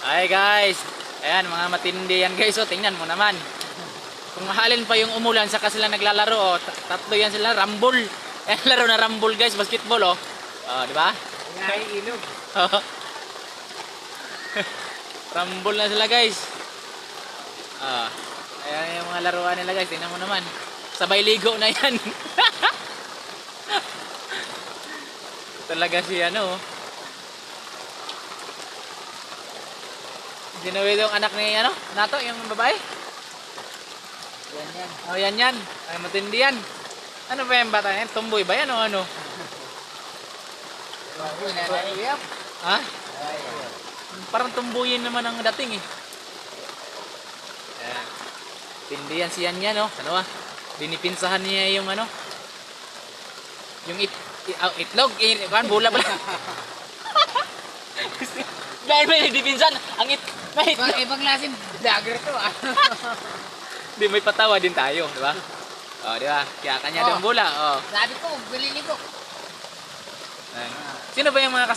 Ay guys, ayan mga matindi yan guys. O, tingnan mo naman. Kung mahalin pa yung umulan, saka sila naglalaro. O, tatlo yan sila, rumble. Ayan, laro na rumble guys, basketball o. O, di ba? Ay, ilog. Rumble na sila guys. Ayan yung mga laruan nila guys, tingnan mo naman. Sabay ligo na yan. Talaga si ano. Sinuwi yung anak ni ano, Nato, yung babae. Yan yan. Oh, yan. Ay, matindi yan. Ano ba yung bata yan? Tumboy ba yan o ano? Ha? Parang tumbuyin naman ang dating eh. Ayan. Tindi yan si Yan no? Ano ah? Dinipinsahan niya yung ano? Yung itlog. Kan bula pala. Dahil may dipinsan. Ang may itlog. Ibang klaseng vlogger to ah. Di may patawa din tayo, di ba? Oh, di ba? Kaya kanya yung bula. Oh. Sabi ko, bilhin ko. Ayan. Sino ba yung mga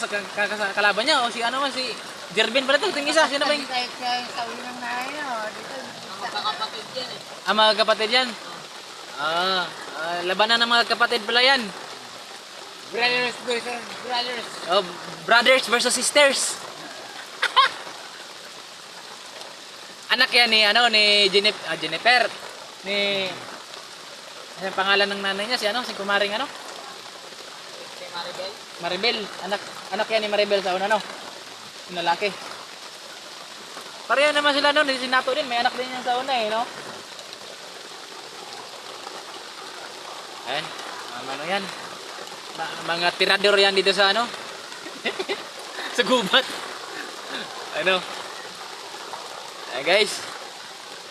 kalaban niya? O si ano man, si Jervin pala to, tingin isa. Sino ba yung... Sa uli ng nahay no? Dito. Mga kapatid yan eh. Mga kapatid yan? Labanan ng mga kapatid pala yan. Brothers versus brothers. Oh, brothers versus sisters. Anak yan ni ano ni Jennifer. Ni ano ang pangalan ng nanay niya? Si ano? Si Kumaring ano? Si Maribel. Maribel. Anak yan ni Maribel sa una no? Yung lalaki. Pareho naman sila no, si Nato din, may anak din yan sa una eh, no? Ayan, ano yan? Mga tirador yan dito sa ano? Sa gubat. Ano? Ayan guys.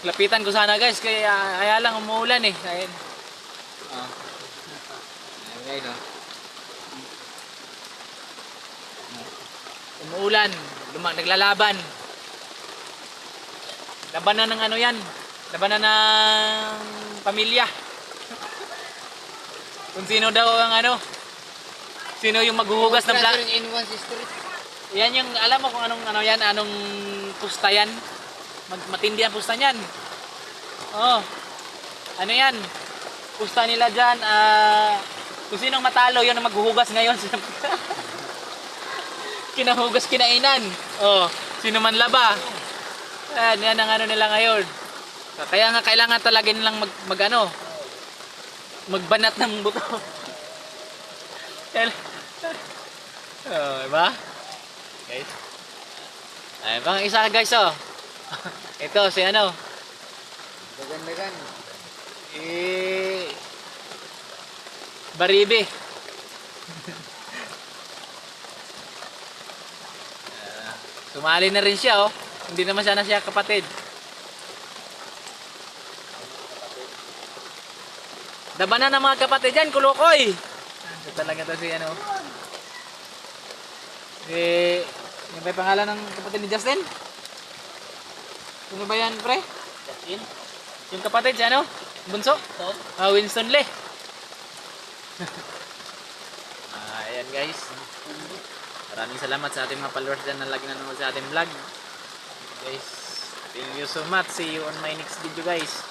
Lapitan ko sana guys, kaya lang umuulan eh. Ayan. Ayan guys, oh. Umuulan, naglalaban. Labanan ng ano yan? Labanan ng pamilya. Kung sino daw ang ano? Sino yung maghuhugas ng Brother in one sister. Yan yung, alam mo kung anong ano yan, anong pusta yan? Matindi ang pusta niyan. Oh. Ano yan? Pusta nila dyan, kung sinong matalo, yun ang maghuhugas ngayon. Kinahugas kinainan. Oh, sino man laba. Yan ang ano nila ngayon. Kaya nga kailangan talaga nilang magbanat ng buto. Oh, diba? Guys. Ay, bang isa guys oh. Ito si ano? Dagan-dagan. Baribe. Sumali na rin siya oh. Hindi naman sana siya kapatid. Labanan ng mga kapatid dyan, Kulukoy. Ito talaga to si ano. Yung ba yung pangalan ng kapatid ni Justin? Sino ba yan, pre? Justin? Yung kapatid si ano? Bunso? Winston Lee. Ayan guys. Maraming salamat sa ating mga followers dyan na lagi nanonood sa ating vlog. Guys, thank you so much. See you on my next video guys.